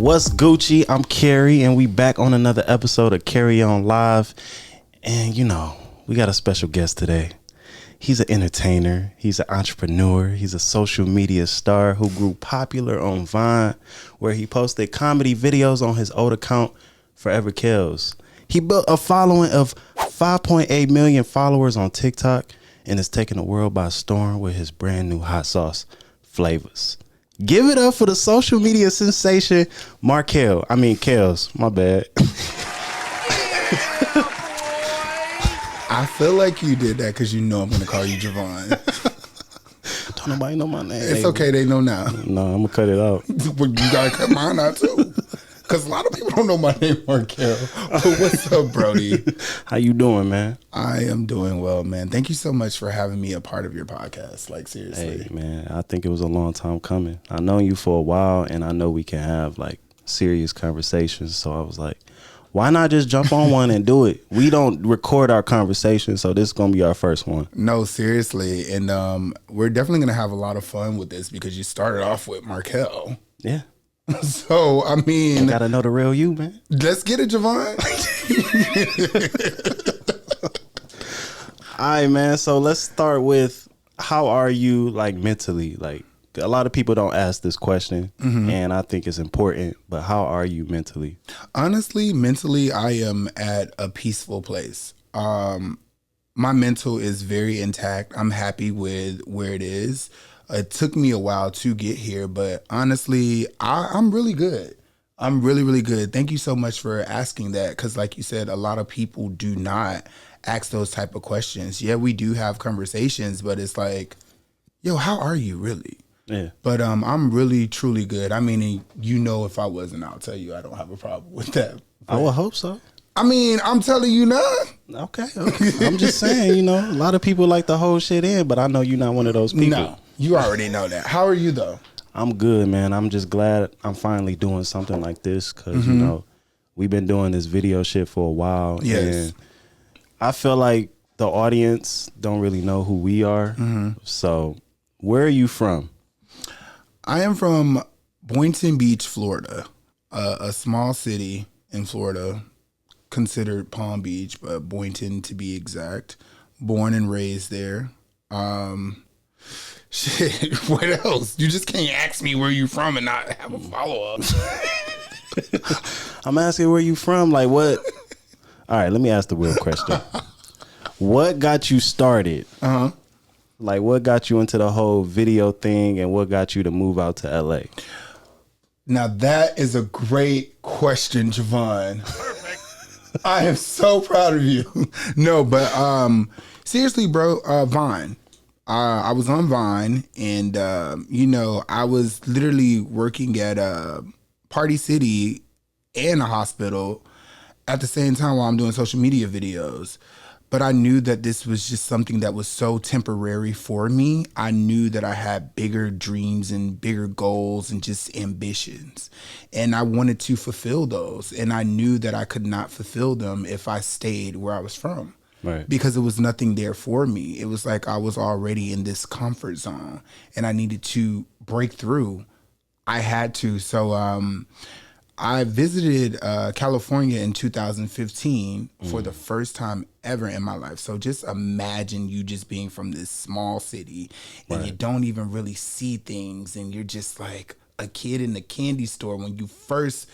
What's Gucci? I'm Carey, and we back on another episode of CareyOn Live. And you know, we got a special guest today. He's an entertainer, he's an entrepreneur, he's a social media star who grew popular on Vine, where he posted comedy videos on his old account, Forever Kelz. He built a following of 5.8 million followers on TikTok and is taking the world by storm with his brand new hot sauce, Flavas. Give it up for the social media sensation, Kelz. My bad. I feel like you did that because you know I'm going to call you Javon. Don't nobody know my name. It's okay. They know now. No, I'm going to cut it out. But you got to cut mine out too. Because a lot of people don't know my name, Markel. But what's up, Brody? How you doing, man? I am doing well, man. Thank you so much for having me a part of your podcast. Like, seriously. Hey, man, I think it was a long time coming. I known you for a while, and I know we can have, like, serious conversations. So I was like, why not just jump on one and do it? We don't record our conversations, so this is going to be our first one. No, seriously. And we're definitely going to have a lot of fun with this because you started off with Markel. Yeah. So, I mean, you gotta know the real you, man. Let's get it, Javon. All right, man. So let's start with, how are you, like, mentally? Like, a lot of people don't ask this question, and I think it's important, but how are you mentally? Honestly, mentally, I am at a peaceful place. My mental is very intact. I'm happy with where it is. It took me a while to get here, but honestly, I'm really good. I'm really, really good. Thank you so much for asking that, because like you said, a lot of people do not ask those type of questions. Yeah, we do have conversations, but it's like, yo, how are you really? Yeah. But I'm really, truly good. I mean, you know, if I wasn't, I'll tell you I don't have a problem with that. I would hope so. I mean, I'm telling you now. Okay. I'm just saying, you know, a lot of people like to hold shit in, but I know you're not one of those people. No. You already know that. How are you, though? I'm good, man. I'm just glad I'm finally doing something like this because, you know, we've been doing this video shit for a while. Yes. And I feel like the audience don't really know who we are. So where are you from? I am from Boynton Beach, Florida, a small city in Florida, considered Palm Beach, but Boynton to be exact. Born and raised there. Shit, what else? You just can't ask me where you from and not have a follow-up. I'm asking where you from. Like, what? All right, let me ask the real question. What got you started? Like, what got you into the whole video thing, and what got you to move out to LA? Now, that is a great question, Javon. Perfect. I am so proud of you. No, but seriously, bro, Vine. I was on Vine, and, you know, I was literally working at Party City and a hospital at the same time while I'm doing social media videos. But I knew that this was just something that was so temporary for me. I knew that I had bigger dreams and bigger goals and just ambitions. And I wanted to fulfill those. And I knew that I could not fulfill them if I stayed where I was from. Right. Because it was nothing there for me. It was like I was already in this comfort zone and I needed to break through. I had to. So I visited California in 2015 for the first time ever in my life. So just imagine you just being from this small city and you don't even really see things and you're just like a kid in the candy store when you first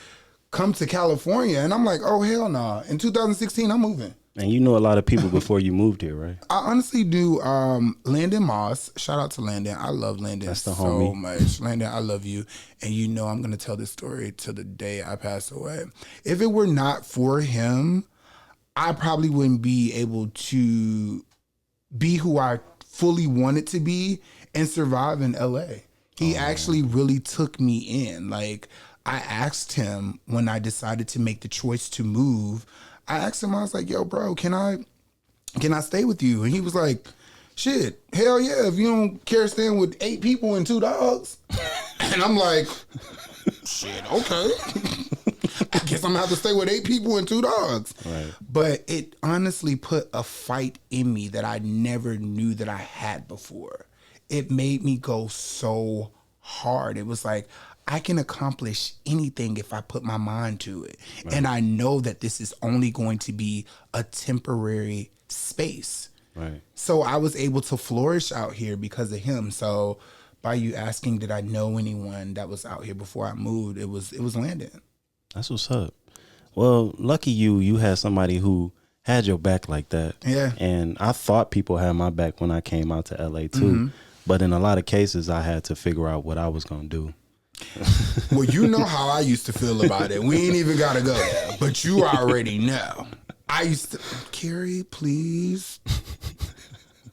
come to California. And I'm like, oh, hell no. In 2016, I'm moving. And you know a lot of people before you moved here, right? I honestly do. Landon Moss. Shout out to Landon. I love Landon so much. Landon, I love you. And you know I'm going to tell this story till the day I pass away. If it were not for him, I probably wouldn't be able to be who I fully wanted to be and survive in LA. He actually really took me in. Like, I asked him when I decided to make the choice to move, I asked him, I was like, yo, bro, can I stay with you? And he was like, shit, hell yeah, if you don't care staying with 8 people and 2 dogs. And I'm like, shit, okay. I guess I'm gonna have to stay with 8 people and 2 dogs. Right. But it honestly put a fight in me that I never knew that I had before. It made me go so hard. It was like I can accomplish anything if I put my mind to it. Right. And I know that this is only going to be a temporary space. Right. So I was able to flourish out here because of him. So by you asking, did I know anyone that was out here before I moved? It was Landon. That's what's up. Well, lucky you had somebody who had your back like that. Yeah. And I thought people had my back when I came out to LA too. Mm-hmm. But in a lot of cases, I had to figure out what I was going to do. Well, you know how I used to feel about it. We ain't even got to go there, but you already know. I used to, Carey, please.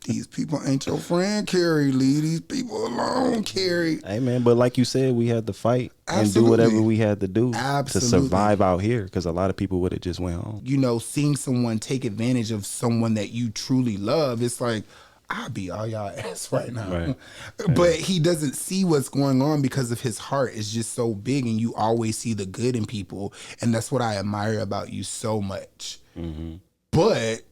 These people ain't your friend, Carey. Leave these people alone, Carey. Hey, man, but like you said, we had to fight and do whatever we had to do to survive out here, because a lot of people would have just went home. You know, seeing someone take advantage of someone that you truly love, it's like, I'll be all y'all ass right now. Right. But he doesn't see what's going on because of his heart is just so big, and you always see the good in people. And that's what I admire about you so much. Mm-hmm. But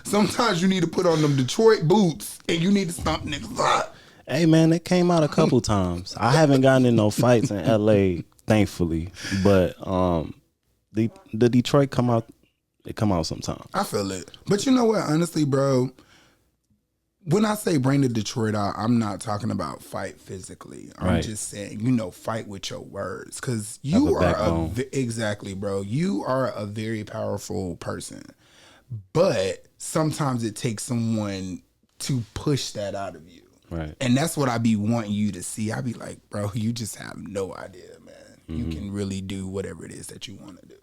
sometimes you need to put on them Detroit boots and you need to stomp niggas. Hey, man, it came out a couple times. I haven't gotten in no fights in LA, thankfully. But the Detroit come out. It come out sometime. I feel it. But you know what? Honestly, bro, when I say bring the Detroit out, I'm not talking about fight physically. I'm just saying, you know, fight with your words. Because you are exactly, bro. You are a very powerful person. But sometimes it takes someone to push that out of you. Right. And that's what I be wanting you to see. I be like, bro, you just have no idea, man. Mm-hmm. You can really do whatever it is that you want to do.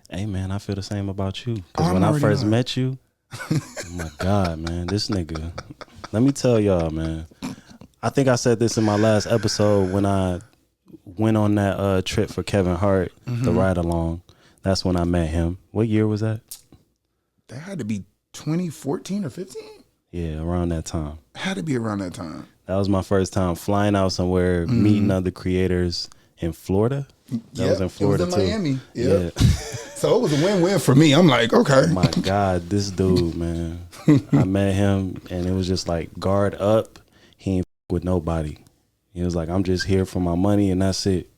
Hey, man, I feel the same about you. Because when I first met you, oh, my God, man, this nigga. Let me tell y'all, man. I think I said this in my last episode when I went on that trip for Kevin Hart, the ride along. That's when I met him. What year was that? That had to be 2014 or 15? Yeah, around that time. It had to be around that time. That was my first time flying out somewhere, meeting other creators in Florida. That was in Florida, it was in too. Miami. Yep. Yeah. So it was a win-win for me. I'm like, okay. Oh my God, this dude, man. I met him, and it was just like, guard up. He ain't with nobody. He was like, I'm just here for my money, and that's it.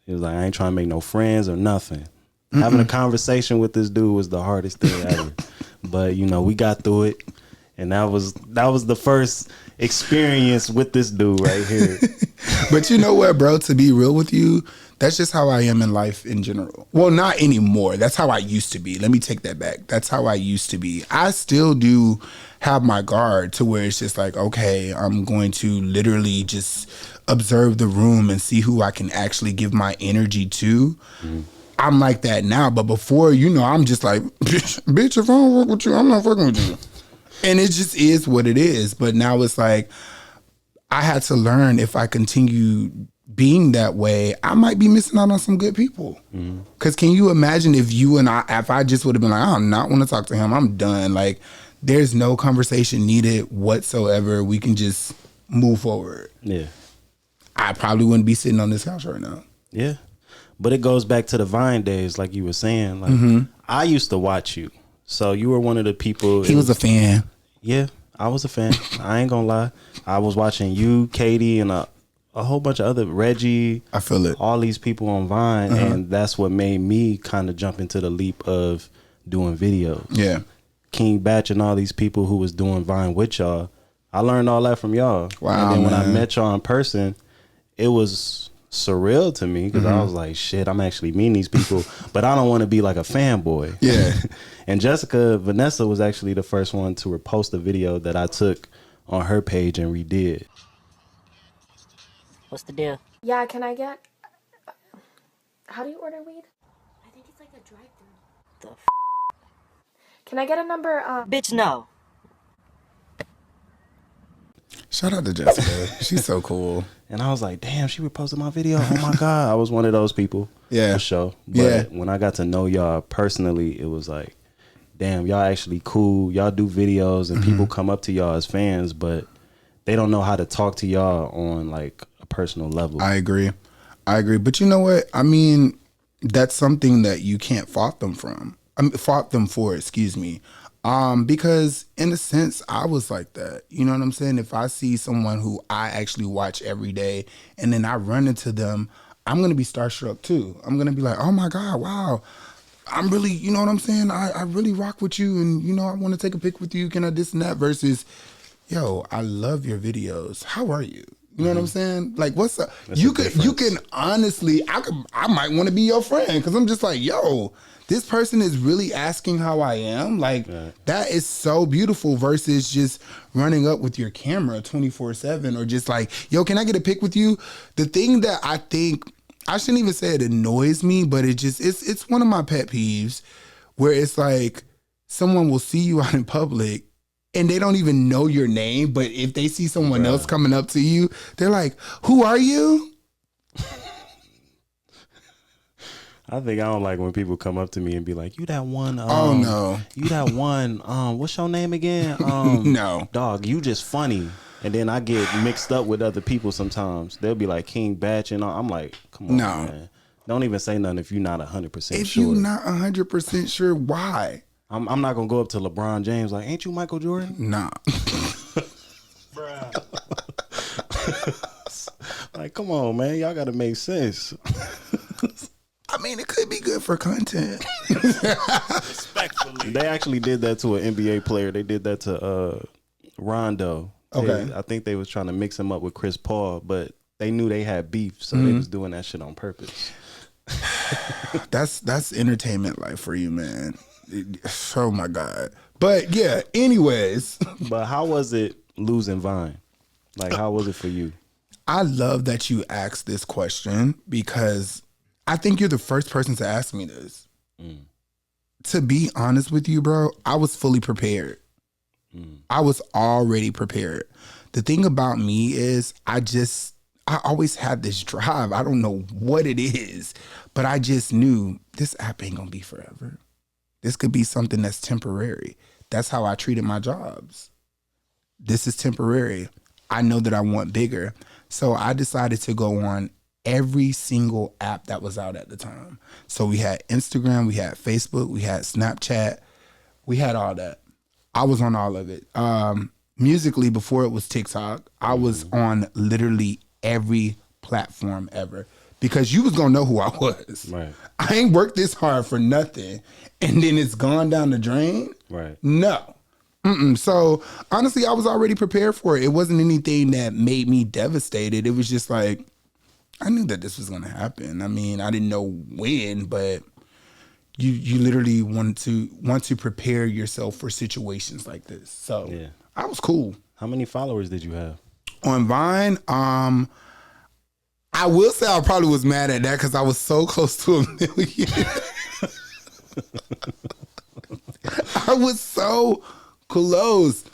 He was like, I ain't trying to make no friends or nothing. Having a conversation with this dude was the hardest thing ever. But, you know, we got through it. And that was the first experience with this dude right here. But you know what, bro? To be real with you, that's just how I am in life in general. Well, not anymore. That's how I used to be. Let me take that back. That's how I used to be. I still do have my guard to where it's just like, okay, I'm going to literally just observe the room and see who I can actually give my energy to. Mm-hmm. I'm like that now. But before, you know, I'm just like, bitch, if I don't work with you, I'm not fucking with you. And it just is what it is. But now it's like, I had to learn if I continue being that way, I might be missing out on some good people. Because can you imagine if I just would have been like, I do not want to talk to him, I'm done. Like, there's no conversation needed whatsoever. We can just move forward. Yeah. I probably wouldn't be sitting on this couch right now. Yeah. But it goes back to the Vine days, like you were saying. Like, I used to watch you. So you were one of the people. He was a fan. Yeah, I was a fan. I ain't gonna lie. I was watching you, Katie, and a whole bunch of other, Reggie. I feel it. All these people on Vine. And that's what made me kind of jump into the leap of doing videos. Yeah. King Batch and all these people who was doing Vine with y'all. I learned all that from y'all. Wow. And then when I met y'all in person, it was surreal to me because I was like, shit, I'm actually meeting these people, but I don't want to be like a fanboy. Yeah. And Vanessa was actually the first one to repost a video that I took on her page and redid. What's the deal? Yeah, can I get... How do you order weed? I think it's like a drive-thru. Can I get a number... Bitch, no. Shout out to Jessica. She's so cool. And I was like, damn, she reposted my video. Oh my God. I was one of those people. Yeah. For sure. But when I got to know y'all personally, it was like, damn, y'all actually cool. Y'all do videos and people come up to y'all as fans, but they don't know how to talk to y'all on like a personal level. I agree. But you know what? I mean, that's something that you can't fault them for, excuse me. Because in a sense, I was like that. You know what I'm saying? If I see someone who I actually watch every day and then I run into them, I'm going to be starstruck too. I'm going to be like, oh my God, wow. I'm really, you know what I'm saying? I really rock with you and, you know, I want to take a pic with you. Can I this and that versus, yo, I love your videos. How are you? You know what I'm saying? Like, what's up? You can honestly, I might want to be your friend because I'm just like, yo, this person is really asking how I am. Like, that is so beautiful versus just running up with your camera 24/7 or just like, yo, can I get a pic with you? The thing that I think, I shouldn't even say it annoys me, but it's one of my pet peeves where it's like someone will see you out in public and they don't even know your name, but if they see someone else coming up to you, they're like, who are you? I think I don't like when people come up to me and be like, you that one. Oh, no. You that one. What's your name again? No. Dog, you just funny. And then I get mixed up with other people sometimes. They'll be like King Batch and all. I'm like, come on, man. Don't even say nothing if you're not 100% sure. If you're not 100% sure, why? I'm not going to go up to LeBron James like, ain't you Michael Jordan? Nah. Like, come on, man. Y'all got to make sense. I mean, it could be good for content. Respectfully. They actually did that to an NBA player. They did that to Rondo. Okay. I think they was trying to mix him up with Chris Paul, but they knew they had beef, so they was doing that shit on purpose. That's entertainment life for you, man. Oh my God. But yeah, anyways. But how was it losing Vine? Like, how was it for you? I love that you asked this question because I think you're the first person to ask me this. To be honest with you, bro, I was fully prepared. I was already prepared. The thing about me is I always had this drive. I don't know what it is, but I just knew this app ain't gonna be forever. This could be something that's temporary. That's how I treated my jobs. This is temporary. I know that I want bigger. So I decided to go on every single app that was out at the time. So we had Instagram, we had Facebook, we had Snapchat, we had all that. I was on all of it. Musically, before it was TikTok, I was on literally every platform ever because you was gonna know who I was. Right. I ain't worked this hard for nothing, and then it's gone down the drain. Right. No. So honestly, I was already prepared for it. It wasn't anything that made me devastated. It was just like I knew that this was gonna happen. I mean, I didn't know when, but you literally want to prepare yourself for situations like this. So yeah. I was cool. How many followers did you have on Vine? I will say I probably was mad at that because I was so close to 1 million. I was so close.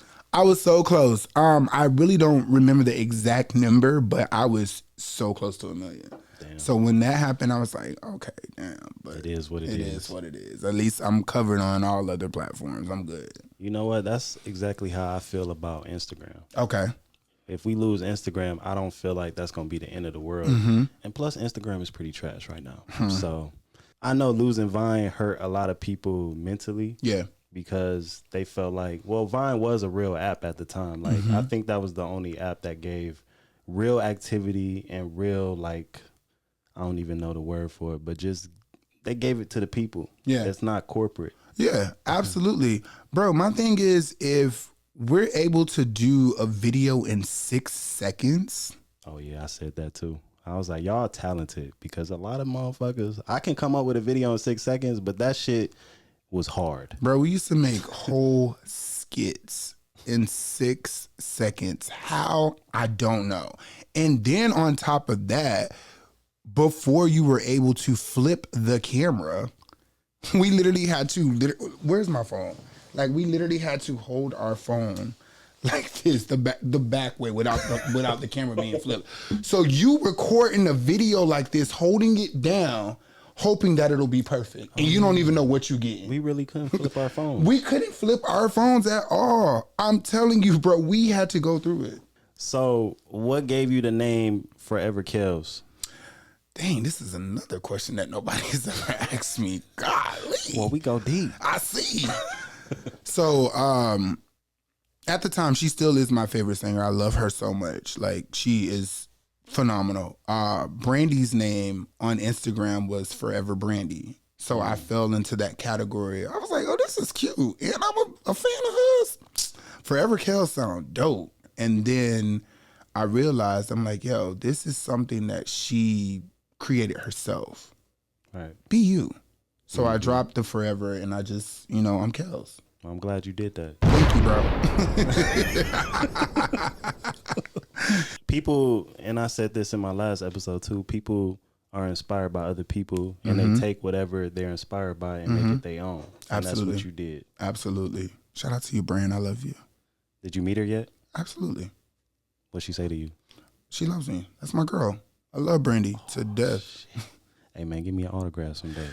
I really don't remember the exact number, but I was so close to 1 million. Damn. So when that happened, I was like, okay, damn. But it is what it is. It is what it is. At least I'm covered on all other platforms. I'm good. You know what? That's exactly how I feel about Instagram. Okay. If we lose Instagram, I don't feel like that's going to be the end of the world. And plus, Instagram is pretty trash right now. So I know losing Vine hurt a lot of people mentally. Yeah. Because they felt like, well, Vine was a real app at the time. Like, I think that was the only app that gave real activity and real, like, I don't even know the word for it, but just they gave it to the people. Yeah. It's not corporate. Yeah, absolutely. Bro, my thing is if we're able to do a video in 6 seconds. Oh, yeah, I said that too. I was like, y'all talented because a lot of motherfuckers, I can come up with a video in 6 seconds, but that shit was hard. Bro, we used to make whole skits in 6 seconds. How? I don't know. And then on top of that, before you were able to flip the camera, we literally had to, where's my phone? Like we literally had to hold our phone like this, the back way without the camera being flipped. So you recording a video like this, holding it down, hoping that it'll be perfect. And you don't even know what you're getting. We really couldn't flip our phones. We couldn't flip our phones at all. I'm telling you, bro, we had to go through it. So what gave you the name Forever Kelz? Dang, this is another question that nobody's ever asked me. Golly. Well, we go deep. I see. So, at the time, she still is my favorite singer. I love her so much. Like, she is phenomenal. Brandy's name on Instagram was Forever Brandy. So I fell into that category. I was like, oh, this is cute. And I'm a fan of hers. Forever Kelz sound dope. And then I realized, I'm like, yo, this is something that she created herself. Right. Be you. So I dropped the Forever and I just, I'm Kelz. Well, I'm glad you did that. Thank you, bro. People, and I said this in my last episode too, people are inspired by other people and they take whatever they're inspired by and make it their own. And Absolutely. that's what you did. Absolutely. Shout out to you, Brand. I love you. Did you meet her yet? Absolutely. What'd she say to you? She loves me. That's my girl. I love Brandy to death. Hey man, give me an autograph someday.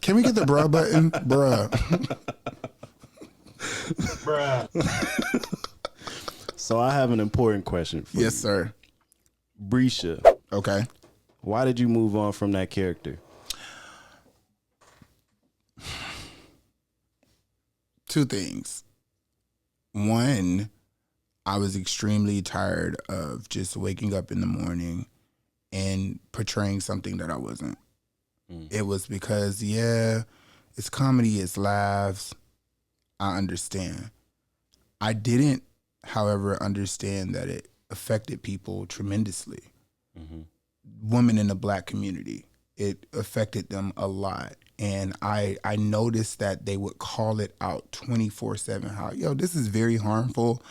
Can we get the bruh button? Bruh. So I have an important question for you. Yes, sir. BRESHA, Okay. why did you move on from that character? Two things. One, I was extremely tired of just waking up in the morning and portraying something that I wasn't. It was because, it's comedy, it's laughs. I understand. I didn't, however, understand that it affected people tremendously. Women in the Black community, it affected them a lot. And I noticed that they would call it out 24/7, how, yo, this is very harmful.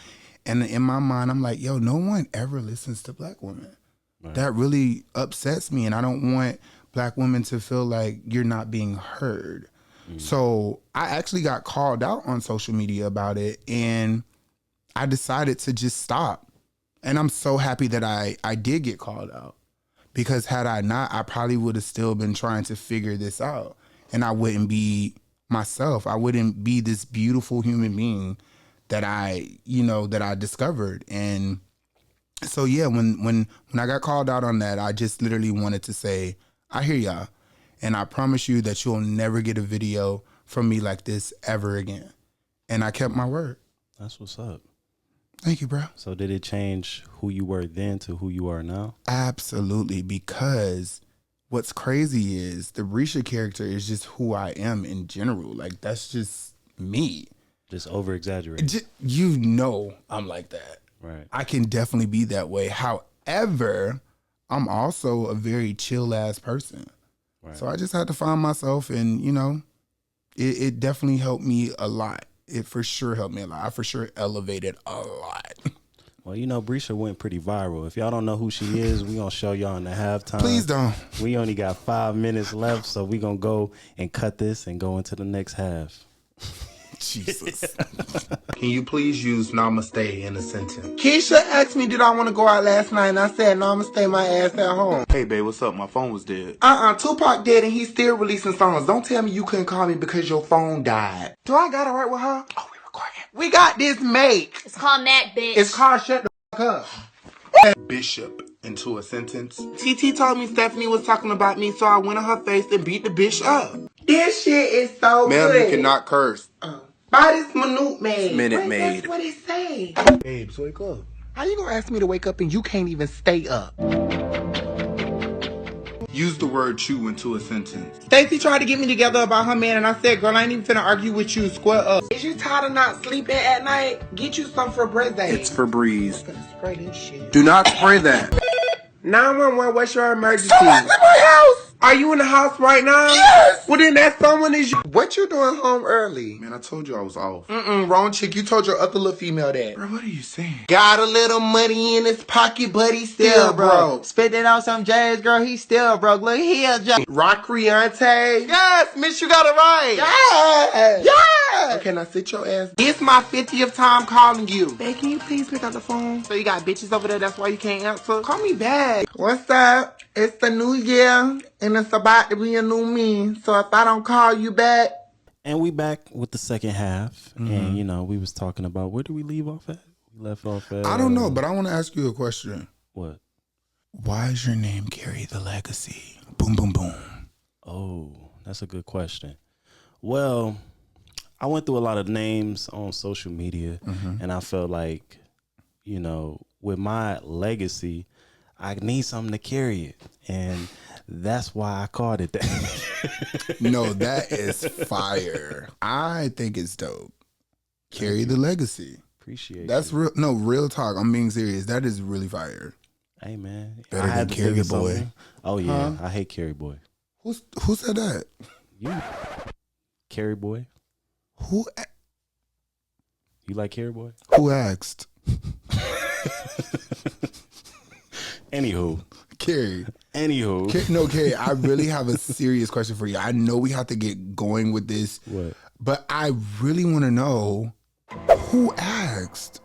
And in my mind, I'm like, yo, no one ever listens to Black women. Right. That really upsets me. And I don't want Black women to feel like you're not being heard. So I actually got called out on social media about it. And I decided to just stop. And I'm so happy that I did get called out. Because had I not, I probably would have still been trying to figure this out. And I wouldn't be myself. I wouldn't be this beautiful human being that I discovered. And so, yeah, when I got called out on that, I just literally wanted to say, I hear y'all. And I promise you that you'll never get a video from me like this ever again. And I kept my word. That's what's up. Thank you, bro. So did it change who you were then to who you are now? Absolutely, because what's crazy is the BRESHA character is just who I am in general. Like, that's just me. Just over exaggerated. I'm like that. Right. I can definitely be that way. However, I'm also a very chill ass person. Right. So I just had to find myself, and it definitely helped me a lot. It for sure helped me a lot. I for sure elevated a lot. Well, BRESHA went pretty viral. If y'all don't know who she is, we gonna show y'all in the halftime. Please don't. We only got 5 minutes left, so we gonna go and cut this and go into the next half. Jesus. Can you please use namaste in a sentence? Keisha asked me, did I want to go out last night? And I said, namaste my ass at home. Hey, babe, what's up? My phone was dead. Tupac dead and he's still releasing songs. Don't tell me you couldn't call me because your phone died. Do I got it right with her? Oh, we recording. We got this mate. It's called Mac, bitch. It's called Shut the Fuck Up. Bishop into a sentence. TT told me Stephanie was talking about me, so I went on her face and beat the bitch up. This shit is so good. Ma'am, you cannot curse. By this Minute Maid. Minute Maid. That's what it say. Babes, wake up. How you gonna ask me to wake up and you can't even stay up? Use the word chew into a sentence. Stacey tried to get me together about her man, and I said, girl, I ain't even finna argue with you. Square up. Is you tired of not sleeping at night? Get you some Febreze. It's Febreze. I'm gonna spray this shit. Do not spray that. 911, what's your emergency? Someone's in my house! Are you in the house right now? Yes! Well, then that someone is you. What you doing home early? Man, I told you I was off. Wrong chick. You told your other little female that. Bro, what are you saying? Got a little money in his pocket, but he still broke. Spent it on some jazz, girl, he still broke. Look here, Rock Riante. Yes, miss, you got it right. Yes! Yes! Okay, now sit your ass. It's my 50th time calling you. Babe, can you please pick up the phone? So you got bitches over there, that's why you can't answer? Call me back. What's up? It's the new year, and it's about to be a new me. So if I don't call you back. And we back with the second half. And, we was talking about, where do we leave off at? We left off at... I don't know, but I want to ask you a question. What? Why is your name Carey the Legacy? Boom, boom, boom. Oh, that's a good question. Well, I went through a lot of names on social media, and I felt like, with my legacy, I need something to carry it, and that's why I called it that. No, that is fire. I think it's dope. Carry the legacy. Appreciate That's you. real. No, real talk. I'm being serious. That is really fire. Hey man, Better I than had to Carey think of Boy. something. Oh yeah, I hate Carey Boy. Who said that? You, Carey Boy. Who You like Carey Boy? who asked? Anywho, Carey. anywho. Carey, I really have a serious question for you. I know we have to get going with this, What? but I really want to know who asked.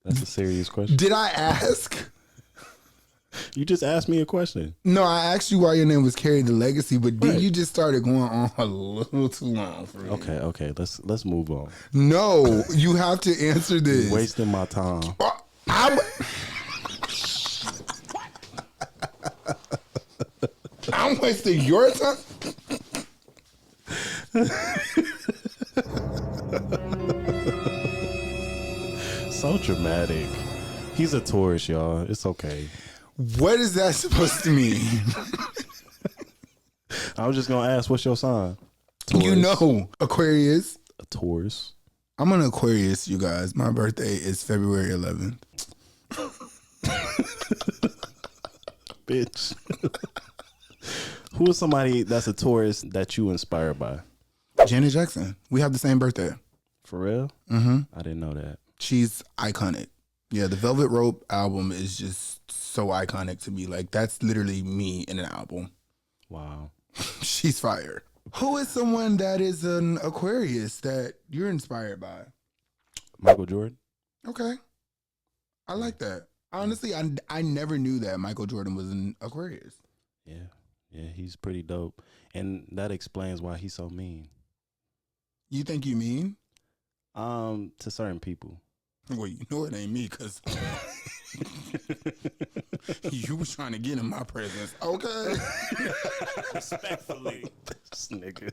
That's a serious question. Did I ask? You just asked me a question. No, I asked you why your name was Carey the Legacy, but then Right. you just started going on a little too long for me. Okay. Let's move on. No, you have to answer this. Wasting my time. I'm wasting your time. So dramatic. He's a tourist, y'all. It's okay. What is that supposed to mean? I was just gonna ask, what's your sign? You know, Aquarius. A Taurus. I'm an Aquarius, you guys. My birthday is February 11th. Bitch. Who is somebody that's a Taurus that you inspired by? Janet Jackson. We have the same birthday. For real? Mm-hmm. I didn't know that. She's iconic. Yeah, the Velvet Rope album is just so iconic to me. Like, that's literally me in an album. Wow. She's fire. Who is someone that is an Aquarius that you're inspired by? Michael Jordan? Okay. I like that. Honestly, I never knew that Michael Jordan was an Aquarius. Yeah. Yeah, he's pretty dope. And that explains why he's so mean. You think you mean? To certain people. Well, you know it ain't me because you was trying to get in my presence. Okay. Respectfully. This nigga.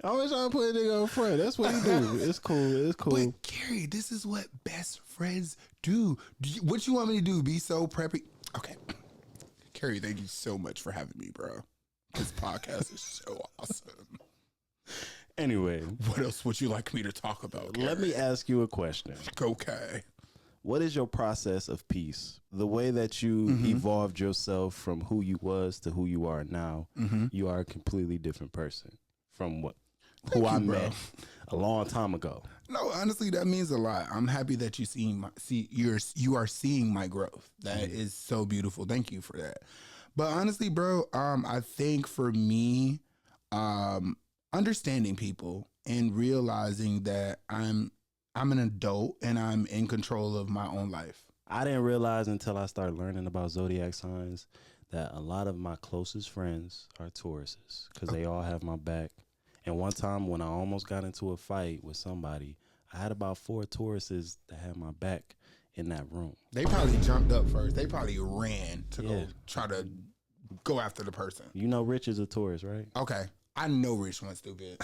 I always trying to put a nigga up front. That's what he do. It's cool. It's cool. But Carey, this is what best friends do. What you want me to do? Be so preppy? Okay. Carey, thank you so much for having me, bro. This podcast is so awesome. Anyway, What else would you like me to talk about? let me ask you a question. Okay. What is your process of peace? The way that you evolved yourself from who you was to who you are now, you are a completely different person from who I met a long time ago. No, honestly, that means a lot. I'm happy that you you are seeing my growth. That is so beautiful. Thank you for that. But honestly, bro, I think for me, understanding people and realizing that I'm an adult and I'm in control of my own life. I didn't realize until I started learning about zodiac signs that a lot of my closest friends are Tauruses because they all have my back. And one time when I almost got into a fight with somebody, I had about 4 Tauruses that had my back in that room. They probably jumped up first. They probably ran to Yeah. go try to go after the person. You know Rich is a Taurus, right? Okay. I know Rich went stupid.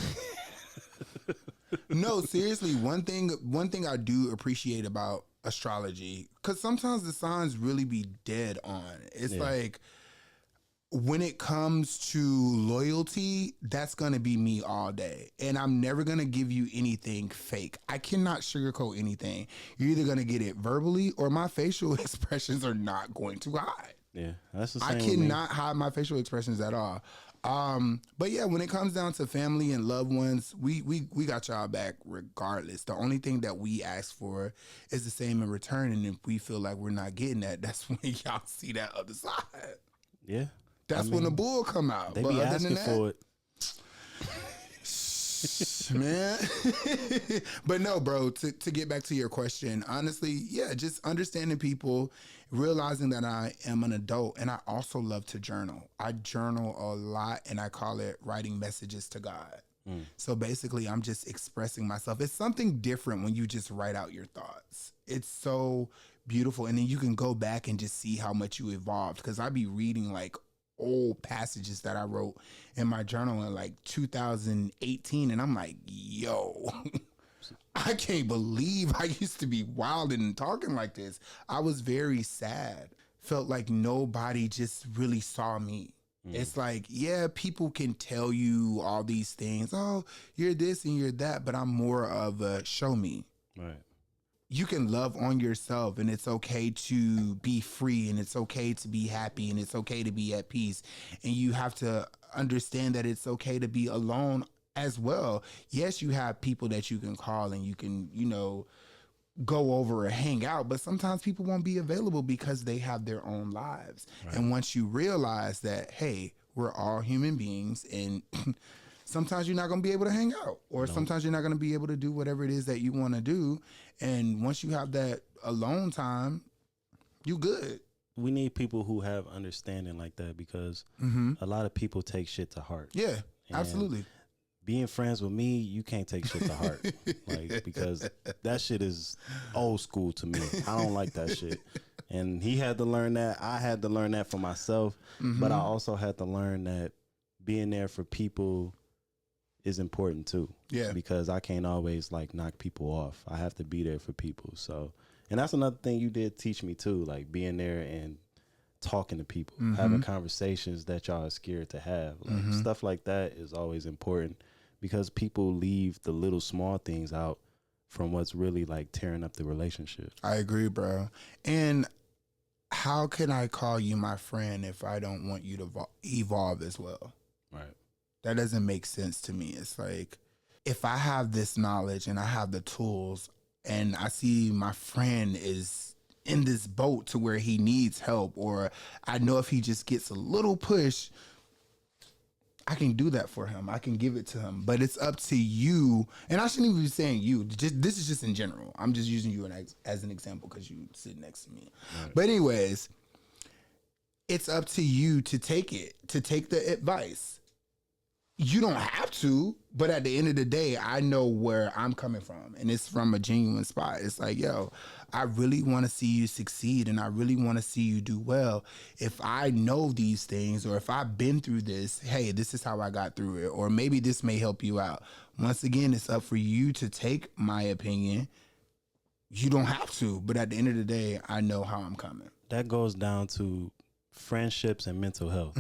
No, seriously, one thing I do appreciate about astrology, because sometimes the signs really be dead on. It's like when it comes to loyalty, that's gonna be me all day. And I'm never gonna give you anything fake. I cannot sugarcoat anything. You're either gonna get it verbally or my facial expressions are not going to hide. Yeah, that's the same I with me. cannot hide my facial expressions at all. But yeah, when it comes down to family and loved ones, we got y'all back regardless. The only thing that we ask for is the same in return. And if we feel like we're not getting that, that's when y'all see that other side. Yeah. That's when the bull come out. They But be other asking than for it. man. But no, bro, to get back to your question, honestly, yeah, just understanding people, realizing that I am an adult, and I also love to journal. I journal a lot, and I call it writing messages to God. So basically, I'm just expressing myself. It's something different when you just write out your thoughts. It's so beautiful. And then you can go back and just see how much you evolved. Because I be reading like old passages that I wrote in my journal in like 2018. And I'm like, yo, I can't believe I used to be wild and talking like this. I was very sad. Felt like nobody just really saw me. It's like, yeah, people can tell you all these things. Oh, you're this and you're that. But I'm more of a show me. Right. You can love on yourself, and it's okay to be free, and it's okay to be happy, and it's okay to be at peace. And you have to understand that it's okay to be alone as well. Yes, you have people that you can call and you can, go over or hang out, but sometimes people won't be available because they have their own lives. Right. And once you realize that, hey, we're all human beings, and sometimes you're not going to be able to hang out, or sometimes you're not going to be able to do whatever it is that you want to do. And once you have that alone time, you good. We need people who have understanding like that, because a lot of people take shit to heart. Yeah, absolutely. Being friends with me, you can't take shit to heart, like, because that shit is old school to me. I don't like that shit. And he had to learn that. I had to learn that for myself. But I also had to learn that being there for people is important too. Yeah. Because I can't always like knock people off. I have to be there for people. So, and that's another thing you did teach me too, like being there and talking to people, having conversations that y'all are scared to have. Like stuff like that is always important, because people leave the little small things out from what's really like tearing up the relationship. I agree, bro. And how can I call you my friend if I don't want you to evolve as well? Right. That doesn't make sense to me. It's like, if I have this knowledge and I have the tools, and I see my friend is in this boat to where he needs help, or I know if he just gets a little push, I can do that for him. I can give it to him. But it's up to you. And I shouldn't even be saying you. This is just in general. I'm just using you as an example because you sit next to me. Right. But anyways, it's up to you to take the advice. You don't have to, but at the end of the day, I know where I'm coming from, and it's from a genuine spot. It's like, yo, I really want to see you succeed, and I really want to see you do well. If I know these things, or if I've been through this, hey, this is how I got through it, or maybe this may help you out. Once again, it's up for you to take my opinion. You don't have to, but at the end of the day, I know how I'm coming. That goes down to friendships and mental health.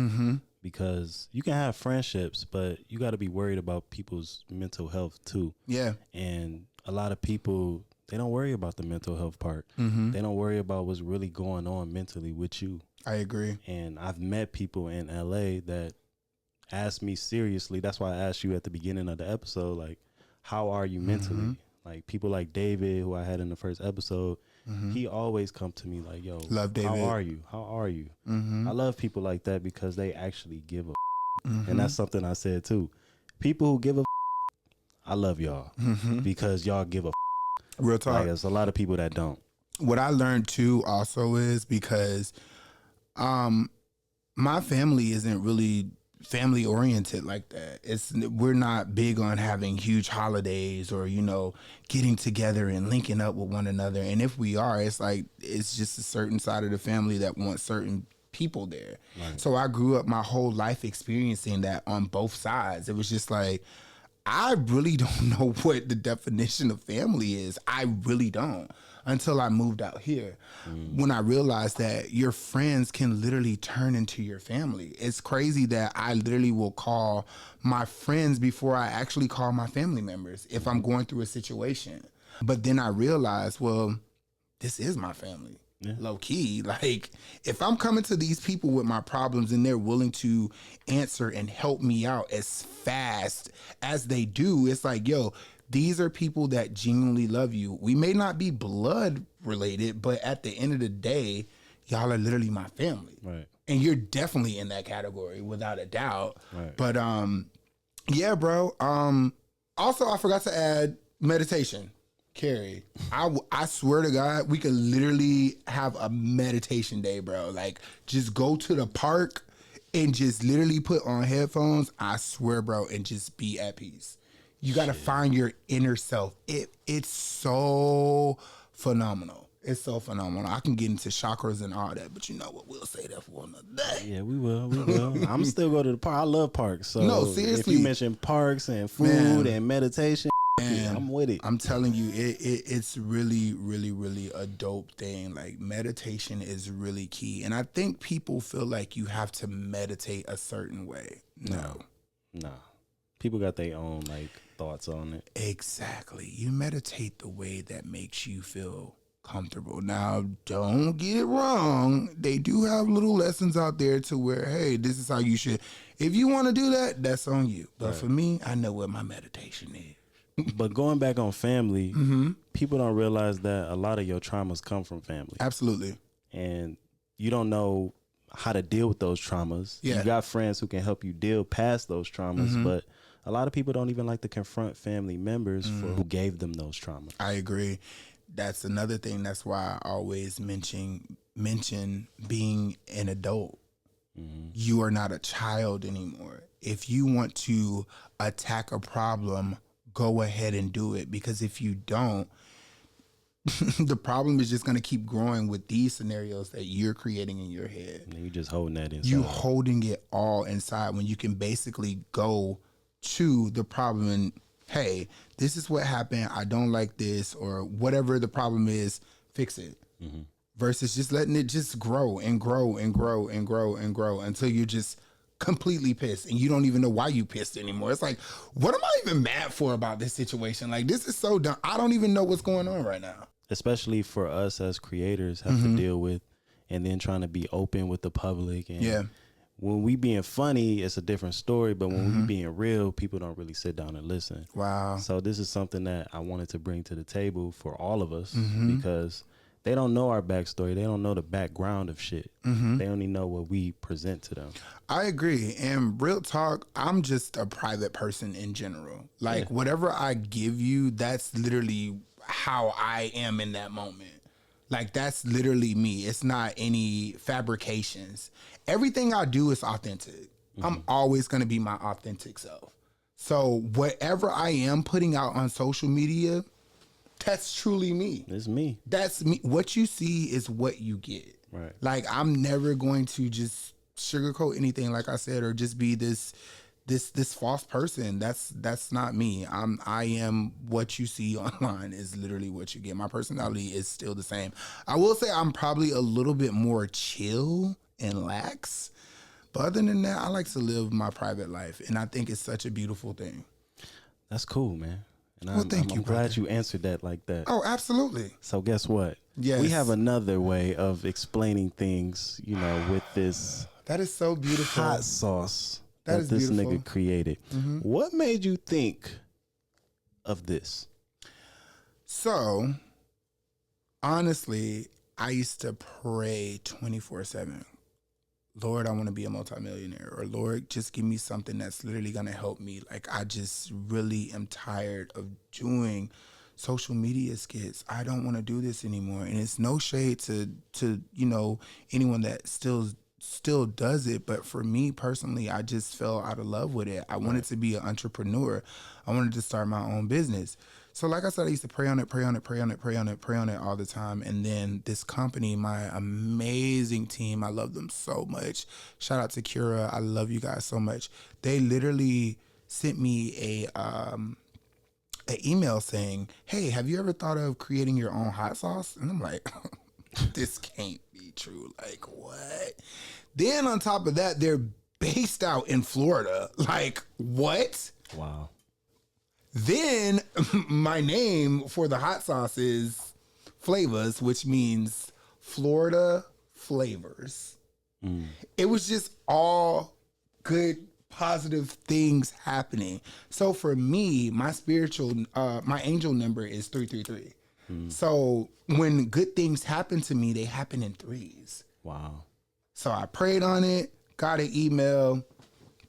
Because you can have friendships, but you got to be worried about people's mental health too. Yeah. And a lot of people, they don't worry about the mental health part. They don't worry about what's really going on mentally with you. I agree. And I've met people in LA that ask me seriously. That's why I asked you at the beginning of the episode, like, how are you mentally? Like people like David, who I had in the first episode, he always come to me like, yo, love David. How are you? How are you? I love people like that because they actually give a and that's something I said too. People who give a I love y'all because y'all give a real talk. Like, there's a lot of people that don't. What I learned too also is because my family isn't really family oriented like that. We're not big on having huge holidays or, getting together and linking up with one another. And if we are, it's just a certain side of the family that wants certain people there. Right. So I grew up my whole life experiencing that on both sides. It was just like, I really don't know what the definition of family is. I really don't, until I moved out here. When I realized that your friends can literally turn into your family. It's crazy that I literally will call my friends before I actually call my family members if I'm going through a situation. But then I realized, well, this is my family. Yeah. Low key, like if I'm coming to these people with my problems and they're willing to answer and help me out as fast as they do, it's like, yo, these are people that genuinely love you. We may not be blood related, but at the end of the day, y'all are literally my family. Right. And you're definitely in that category without a doubt. Right. But yeah, bro. Also, I forgot to add meditation. Carey, I swear to God, we could literally have a meditation day, bro. Like, just go to the park and just literally put on headphones. I swear, bro, and just be at peace. You got to find your inner self. It's so phenomenal. It's so phenomenal. I can get into chakras and all that, but you know what? We'll say that for another day. Yeah, we will. We will. I'm still go to the park. I love parks. So No, seriously. if you mention parks and food and meditation, Man, I'm with it. I'm telling you, it's really, really, really a dope thing. Like meditation is really key. And I think people feel like you have to meditate a certain way. No. People got their own like thoughts on it. Exactly. You meditate the way that makes you feel comfortable. Now, don't get it wrong. They do have little lessons out there to where, hey, this is how you should. If you want to do that, that's on you. But for me, I know what my meditation is. But going back on family, people don't realize that a lot of your traumas come from family. Absolutely. And you don't know how to deal with those traumas. Yeah. You got friends who can help you deal past those traumas, but a lot of people don't even like to confront family members for who gave them those traumas. I agree. That's another thing. That's why I always mention being an adult. You are not a child anymore. If you want to attack a problem, go ahead and do it. Because if you don't, the problem is just going to keep growing with these scenarios that you're creating in your head. And you just holding that inside. You holding it all inside when you can basically go to the problem and, hey, this is what happened. I don't like this, or whatever the problem is, fix it. Versus just letting it just grow and grow and grow and grow and grow until you're just completely pissed and you don't even know why you pissed anymore. It's like, what am I even mad for about this situation? Like, this is so dumb. I don't even know what's going on right now. Especially for us as creators have to deal with, and then trying to be open with the public. And when we being funny, it's a different story. But when we being real, people don't really sit down and listen. Wow. So this is something that I wanted to bring to the table for all of us because they don't know our backstory. They don't know the background of shit. They only know what we present to them. I agree. And real talk, I'm just a private person in general. Like whatever I give you, that's literally how I am in that moment. Like that's literally me. It's not any fabrications. Everything I do is authentic. I'm always going to be my authentic self. So whatever I am putting out on social media, that's truly me. It's me. That's me. What you see is what you get. Right. Like I'm never going to just sugarcoat anything, like I said, or just be this false person. That's not me. I am what you see online is literally what you get. My personality is still the same. I will say I'm probably a little bit more chill and lax. But other than that, I like to live my private life. And I think it's such a beautiful thing. That's cool, man. And Well, thank you, I'm glad brother. you answered that like that. Oh, absolutely. So guess what? Yes. We have another way of explaining things, you know, with this That is so beautiful. hot sauce That that is this beautiful. nigga created. What made you think of this? So, honestly, I used to pray 24/7. Lord, I want to be a multimillionaire. Or Lord, just give me something that's literally going to help me. Like, I just really am tired of doing social media skits. I don't want to do this anymore. And it's no shade to you know, anyone that still does it, but for me personally, I just fell out of love with it. I wanted to be an entrepreneur. I wanted to start my own business. So like I said, I used to pray on it all the time. And then this company, my amazing team, I love them so much. Shout out to Cura. I love you guys so much. They literally sent me an email saying, hey, have you ever thought of creating your own hot sauce? And I'm like, this can't be true. Like, what? Then on top of that, they're based out in Florida. Like, what? Wow. Then my name for the hot sauce is Flavas, which means Florida Flavors. It was just all good, positive things happening. So for me, my my angel number is 333. So when good things happen to me, they happen in threes. Wow. So I prayed on it, got an email.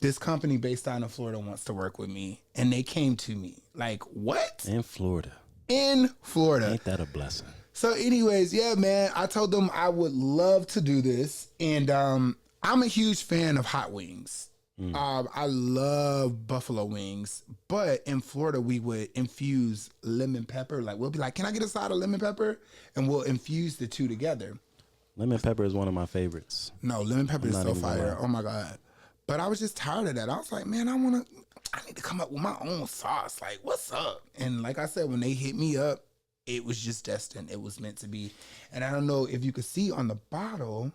This company based out of Florida wants to work with me. And they came to me. Like, what? In Florida. In Florida. Ain't that a blessing? So anyways, yeah, man, I told them I would love to do this. And I'm a huge fan of hot wings. I love buffalo wings, but in Florida we would infuse lemon pepper. Like we'll be like, "Can I get a side of lemon pepper?" And we'll infuse the two together. Lemon pepper is one of my favorites. No, lemon pepper is not so even gonna fire. lie. Oh my god! But I was just tired of that. I was like, man, I need to come up with my own sauce. Like, what's up? And like I said, when they hit me up, it was just destined. It was meant to be. And I don't know if you could see on the bottle,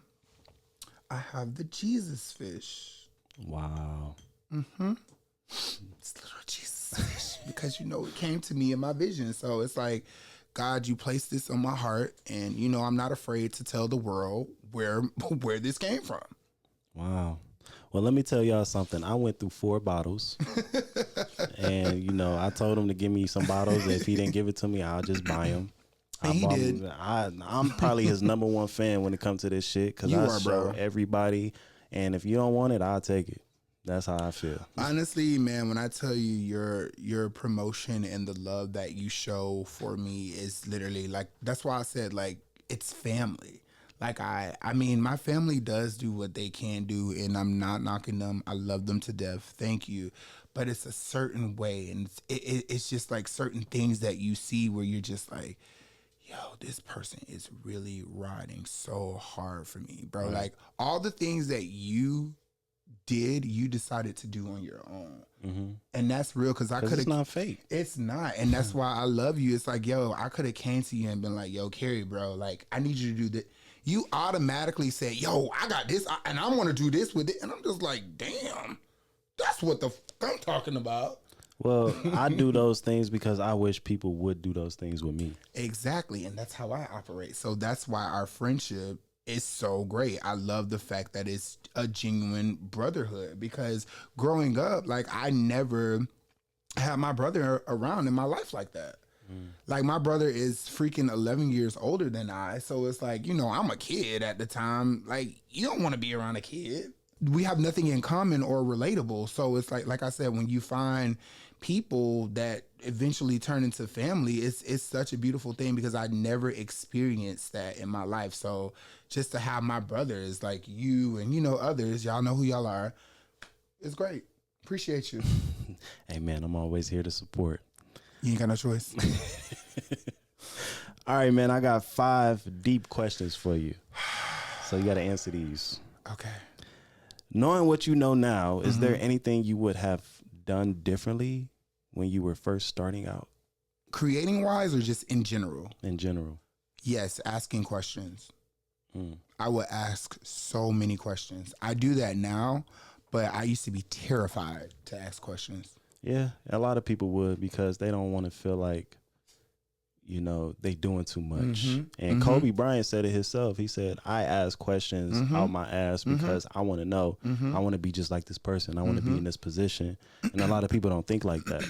I have the Jesus fish. Wow. It's little Jesus fish because it came to me in my vision. So it's like, God, you placed this on my heart, and I'm not afraid to tell the world where this came from. Wow. Well, let me tell y'all something. I went through 4 bottles, and I told him to give me some bottles. If he didn't give it to me, I'll just buy them. And he did. I'm probably his number 1 fan when it comes to this shit because You I are, show bro. everybody, and if you don't want it, I'll take it. That's how I feel. Honestly, man, when I tell you your promotion and the love that you show for me is literally like, that's why I said, like, it's family. Like I mean, my family does do what they can do, and I'm not knocking them. I love them to death. Thank you. But it's a certain way, and it's just like certain things that you see where you're just like, yo, this person is really riding so hard for me, bro. Right. Like all the things that you decided to do on your own. And that's real, because I could have. It's not fake. It's not. And that's why I love you. It's like, yo, I could have came to you and been like, yo, Carey, bro, like, I need you to do that. You automatically said, yo, I got this, and I want to do this with it. And I'm just like, damn, that's what the I'm talking about. Well, I do those things because I wish people would do those things with me. Exactly. And that's how I operate. So that's why our friendship is so great. I love the fact that it's a genuine brotherhood, because growing up, like, I never had my brother around in my life like that. Like, my brother is freaking 11 years older than I. So it's like, I'm a kid at the time. Like, you don't want to be around a kid. We have nothing in common or relatable. So it's like I said, when you find people that eventually turn into family, it's such a beautiful thing, because I never experienced that in my life. So just to have my brothers like you and others, y'all know who y'all are, it's great. Appreciate you. Hey, man, I'm always here to support. You ain't got no choice. All right, man, I got 5 deep questions for you. So you got to answer these. Okay. Knowing what you know now, is there anything you would have done differently when you were first starting out Creating wise or just in general? in general? Yes, asking questions. I would ask so many questions. I do that now, but I used to be terrified to ask questions. Yeah, a lot of people would, because they don't want to feel like, they doing too much. And Kobe Bryant said it himself. He said, I ask questions out my ass because I want to know. I want to be just like this person. I want to be in this position. And a lot of people don't think like that.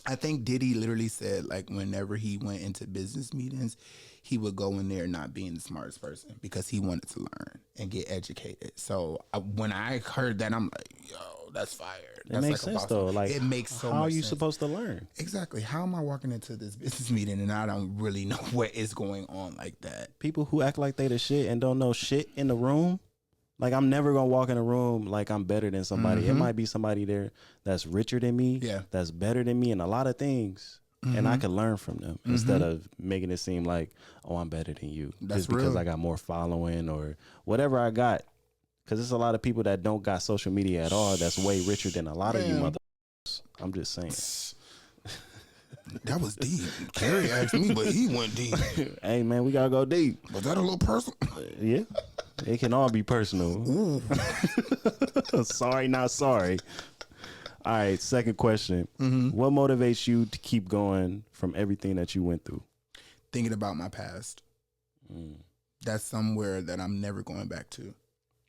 I think Diddy literally said, like, whenever he went into business meetings, he would go in there not being the smartest person because he wanted to learn and get educated. So when I heard that, I'm like, yo, that's fire. It That's makes like a sense, boss though. move. Like, it makes so how much are you sense. supposed to learn? Exactly. How am I walking into this business meeting and I don't really know what is going on like that? People who act like they the shit and don't know shit in the room. Like, I'm never going to walk in a room like I'm better than somebody. It might be somebody there that's richer than me, that's better than me in a lot of things. And I can learn from them instead of making it seem like, oh, I'm better than you. That's just because real. I got more following or whatever I got. Because there's a lot of people that don't got social media at all that's way richer than a lot of you Man. motherfuckers. I'm just saying. That was deep. Carey asked me, but he went deep. Hey, man, we got to go deep. Was that a little personal? Yeah. It can all be personal. Sorry, not sorry. All right, second question. What motivates you to keep going from everything that you went through? Thinking about my past. That's somewhere that I'm never going back to,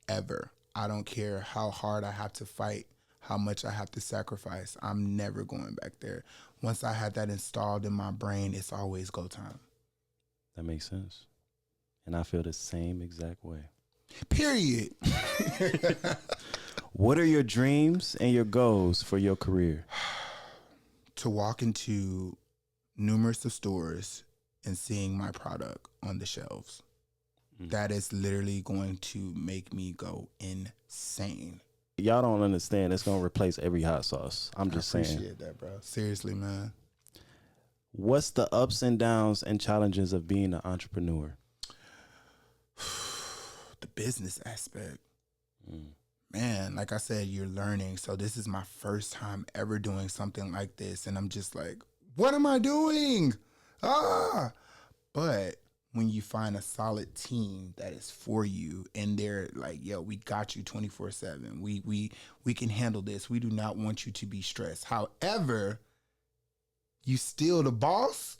ever. I don't care how hard I have to fight, how much I have to sacrifice. I'm never going back there. Once I had that installed in my brain, it's always go time. That makes sense. And I feel the same exact way. Period. What are your dreams and your goals for your career? To walk into numerous of stores and seeing my product on the shelves. That is literally going to make me go insane. y'all don't understand. It's gonna replace every hot sauce. I'm just saying. Appreciate that, bro. Seriously, man. What's the ups and downs and challenges of being an entrepreneur? The business aspect. Man, like I said, you're learning. So this is my first time ever doing something like this. And I'm just like, what am I doing? But when you find a solid team that is for you and they're like, yo, we got you 24/7. We can handle this. We do not want you to be stressed. However, you still the boss.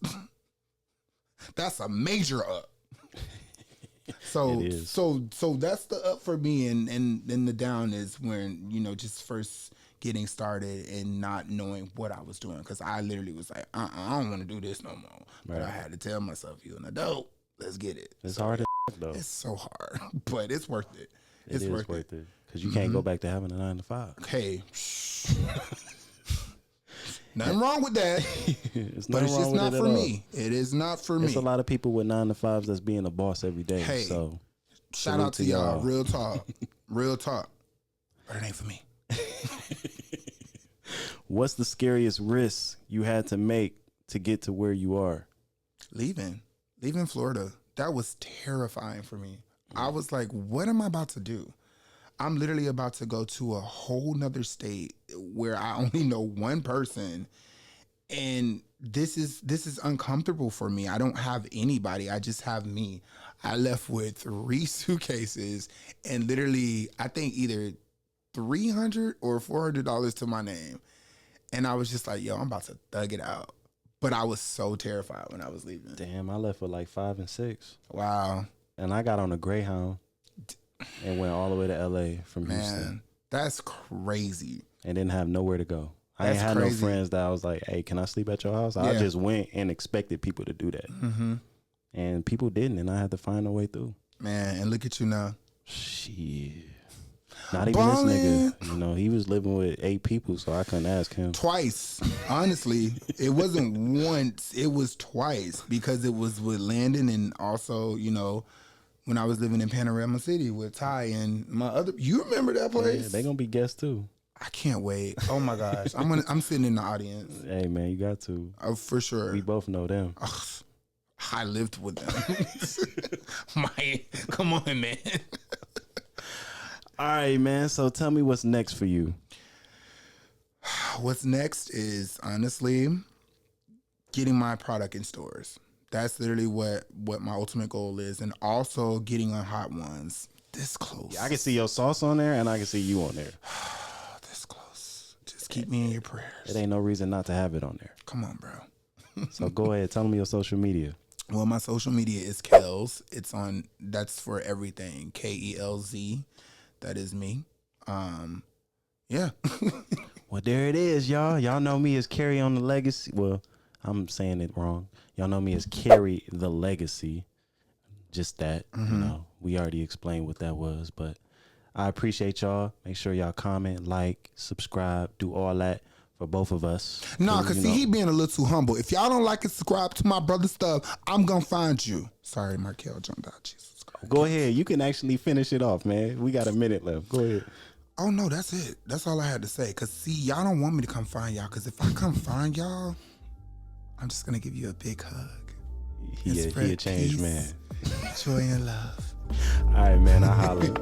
That's a major up. So that's the up for me, and then the down is when, you know, just first getting started and not knowing what I was doing, because I literally was like, I don't want to do this no more. But I had to tell myself, you an adult, let's get it. It's hard as though. It's so hard, but it's worth it. It's worth it because you can't go back to having a 9 to 5. Hey, nothing wrong with that. But it's just not for me. It is not for me. There's a lot of people with 9 to 5s that's being a boss every day. Hey, so shout out to y'all. Real talk. Real talk. But it ain't for me. What's the scariest risk you had to make to get to where you are? Leaving Florida. That was terrifying for me. I was like, what am I about to do? I'm literally about to go to a whole nother state where I only know one person. And this is uncomfortable for me. I don't have anybody. I just have me. I left with 3 suitcases and literally, I think either $300 or $400 to my name. And I was just like, yo, I'm about to thug it out. But I was so terrified when I was leaving. Damn, I left with like 5 and 6. Wow. And I got on a Greyhound and went all the way to LA from Houston. Man, that's crazy. And didn't have nowhere to go. I ain't had no friends that I was like, hey, can I sleep at your house? I just went and expected people to do that. Mm-hmm. And people didn't, and I had to find a way through. Man, and look at you now. Shit. Not even this nigga. You know, he was living with 8 people, so I couldn't ask him. Twice. Honestly, it wasn't once. It was twice, because it was with Landon and also, you know, when I was living in Panorama City with Ty and my other. You remember that place? Yeah, they gonna be guests too. I can't wait. Oh my gosh, I'm sitting in the audience. Hey man, you got to. Oh, for sure. We both know them. Ugh, I lived with them. Come on, man. All right, man. So tell me what's next for you. What's next is honestly getting my product in stores. That's literally what my ultimate goal is, and also getting on Hot Ones. This close. Yeah, I can see your sauce on there, and I can see you on there. This close. Just keep me in your prayers. It ain't no reason not to have it on there. Come on, bro. So go ahead. Tell me your social media. Well, my social media is Kelz. It's on. That's for everything. KELZ. That is me. Yeah. Well, there it is, y'all. Y'all know me as Carey on the Legacy. Well, I'm saying it wrong. Y'all know me as Carey the Legacy. Just that. You know, we already explained what that was, but I appreciate y'all. Make sure y'all comment, like, subscribe, do all that for both of us. No, because see, he being a little too humble. If y'all don't like and subscribe to my brother's stuff, I'm going to find you. Sorry, Markel jumped out. Jesus. Go ahead. You can actually finish it off, man. We got a minute left. Go ahead. Oh, no, that's it. That's all I had to say. Because, see, y'all don't want me to come find y'all. Because if I come find y'all, I'm just going to give you a big hug. He a changed man. Joy and love. All right, man. I holler.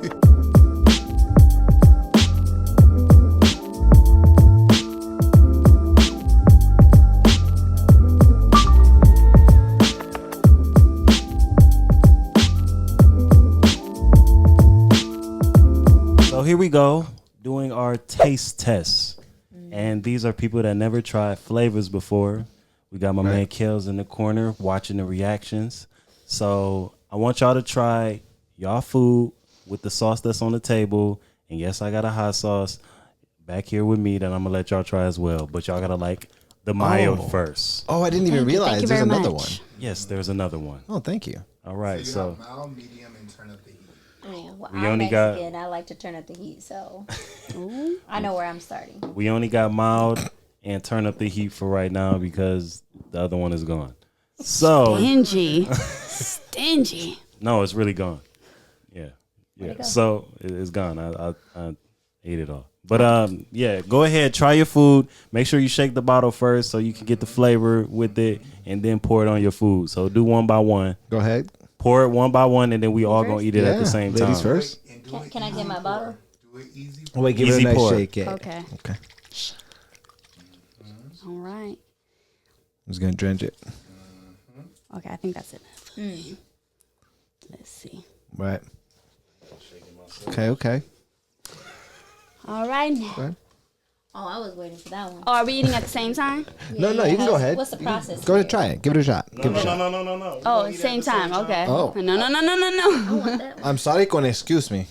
So here we go, doing our taste tests. And these are people that never tried flavors before. We got my man Kelz in the corner watching the reactions. So I want y'all to try y'all food with the sauce that's on the table. And yes, I got a hot sauce back here with me that I'm going to let y'all try as well. But y'all got to like the mild first. Oh, I didn't even realize there's another one. Yes, there's another one. Oh, thank you. All right, so mild, medium, and turn up the heat. Yeah, well, We I'm only Mexican. got- I like to turn up the heat, so I know where I'm starting. we only got mild and turn up the heat for right now because the other one is gone. So Stingy. no, it's really gone. Yeah. Where'd it go? So it's gone. I Eat it all. But yeah, go ahead, try your food. Make sure you shake the bottle first so you can get the flavor with it, and then pour it on your food. So do one by one. Go ahead. Pour it one by one, and then we all gonna eat it at the same time. Ladies first. Can I get my bottle? Do it easy. Wait, give Easy it a nice pour. shake. Yeah. Okay. Okay. All right. I'm just gonna drench it. Okay, I think that's it. Let's see. Right. Okay. All right. Right. Oh, I was waiting for that one. Oh, are we eating at the same time? No, you can go ahead. What's the process? Go ahead and try it. Give it a shot. Give it a shot. No. Oh, same time. Okay. Oh. No. I want that one. I'm sorry con excuse me.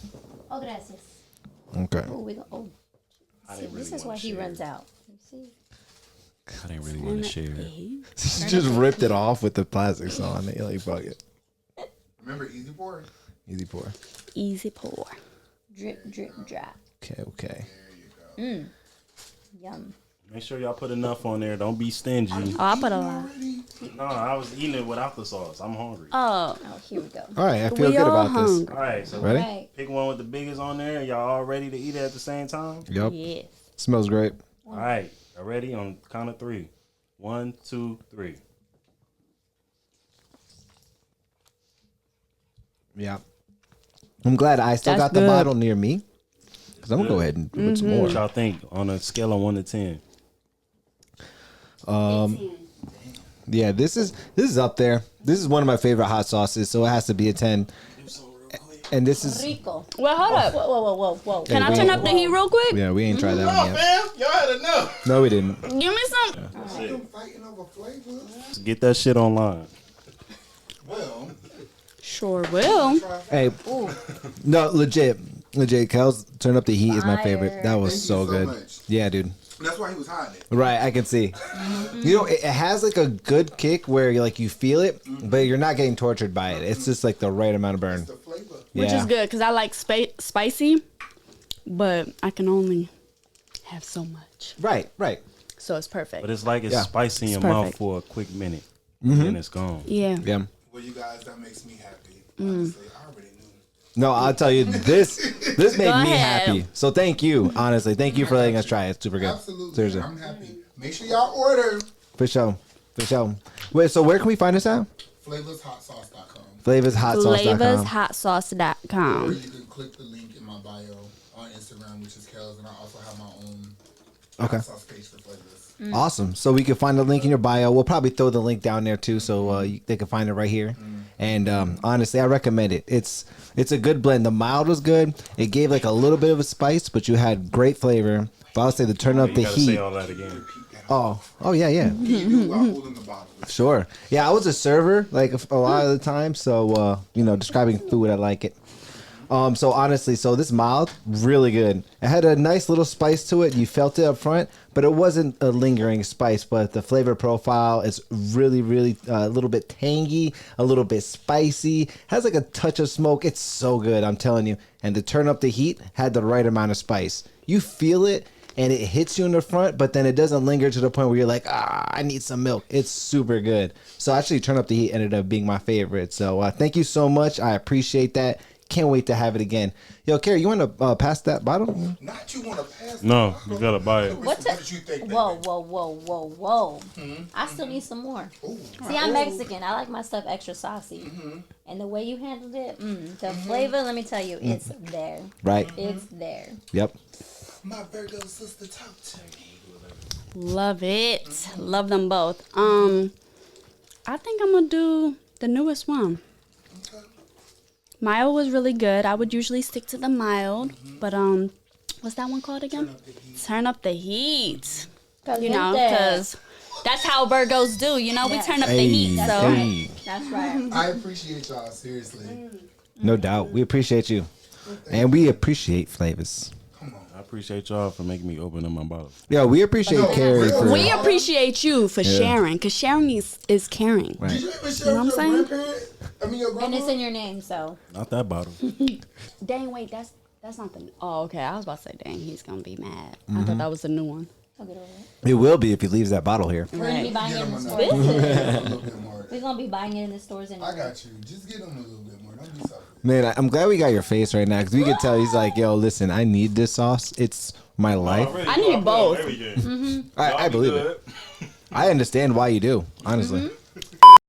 Oh, gracias. Okay. Oh, we go. Oh, see, this is why he runs out. You see? I didn't really want to share it. Just ripped it off with the plastics on it. Like, fuck it. Remember, easy pour. Easy pour. Easy pour. Drip, drip, drop. Okay. Yum. Make sure y'all put enough on there. Don't be stingy. Oh, I put a lot. No, I was eating it without the sauce. I'm hungry. Oh, Oh, here we go. All right, I feel we good all about this. hungry. All right, so Ready? Right. pick one with the biggest on there. Y'all all ready to eat it at the same time? Yep. Yes. Smells great. All right, y'all ready? On count of 3. 1, 2, 3. Yeah. I'm glad I still That's got the good. bottle near me. Because I'm going to go ahead and put some more. What y'all think on a scale of 1 to 10? Yeah, this is up there. This is one of my favorite hot sauces, so it has to be a 10. And this is Rico. Well, hold up. Whoa. Can I turn up the heat real quick? yeah, we ain't tried that one yet. Fam, y'all had enough. No, we didn't. Give me some. I'm fighting over flavors. Let's get that shit online. Well, Sure will. Hey, no, legit, Kelz, turn up the heat is my favorite. That was Thank so you so good. much. Yeah, dude. that's why he was hiding it. Right, I can see. You know, it has like a good kick where you like you feel it, but you're not getting tortured by it. It's just like the right amount of burn. The flavor. Which is good because I like spicy, but I can only have so much. Right. So it's perfect. But it's like it's Yeah. spicy in your It's mouth perfect. for a quick minute. And then it's gone. Yeah. Yeah. Well, you guys, that makes me happy. Honestly, I already knew. No, I'll tell you, this made Go me ahead. happy. So thank you, honestly. Thank you for letting us try it. It's super good. Absolutely. Seriously. I'm happy. Make sure y'all order For sure. Wait, so where can we find this at? flavashotsauce.com. FlavasHotSauce.com. Or FlavasHotSauce.com. you can click the link in my bio on Instagram, which is Kelz, and I also have my own Okay. hot sauce page for flavors. Awesome. So we can find the link in your bio. We'll probably throw the link down there too, so they can find it right here. And honestly, I recommend it. It's a good blend. The mild was good. It gave like a little bit of a spice, but you had great flavor. But I'll say to turn up You the gotta say heat. all that again. Oh yeah. You do while holding the bottle. Sure. Yeah, I was a server like a lot of the time, so describing food, I like it. So honestly, this mild, really good. It had a nice little spice to it. You felt it up front, but it wasn't a lingering spice. But the flavor profile is really, really a little bit tangy, a little bit spicy. Has like a touch of smoke. It's so good, I'm telling you. And to turn up the heat, had the right amount of spice. You feel it, and it hits you in the front, but then it doesn't linger to the point where you're like, I need some milk. It's super good. So actually, turn up the heat ended up being my favorite. So thank you so much. I appreciate that. Can't wait to have it again. Yo, Carey, you want to pass that bottle? Not you want to pass. No, you gotta buy it. What did you think? Whoa. I still need some more. See, I'm Mexican. I like my stuff extra saucy. And the way you handled it, the flavor, let me tell you, it's there. Right. It's there. Yep. My Virgo sister talk to me. Love it. Love them both. I think I'm gonna do the newest one. Mild was really good. I would usually stick to the mild, but what's that one called again? Turn up the heat. You know, because that's how Virgos do. You know, we turn up the heat. Hey, So hey. That's right. I appreciate y'all, seriously. No doubt. We appreciate you. And we appreciate Flavas. I appreciate y'all for making me open up my bottle. Yeah, we appreciate Carey for we appreciate you for sharing, because sharing is caring. Right. Did you even share know with what I'm your saying? grandparent? I mean, your And grandma? it's in your name, so. Not that bottle. Dang, wait, that's not the. Oh, okay. I was about to say, dang, he's gonna be mad. I thought that was the new one. I'll get over it. It will be if he leaves that bottle here. We're gonna be buying Get it in him the a stores. little bit more. We're gonna be buying it in the stores I anyway. got you. Just get him a little bit more. Don't be selfish. Man, I'm glad we got your face right now because we could tell he's like, yo, listen, I need this sauce. It's my life. I need both. I believe it. I understand why you do, honestly.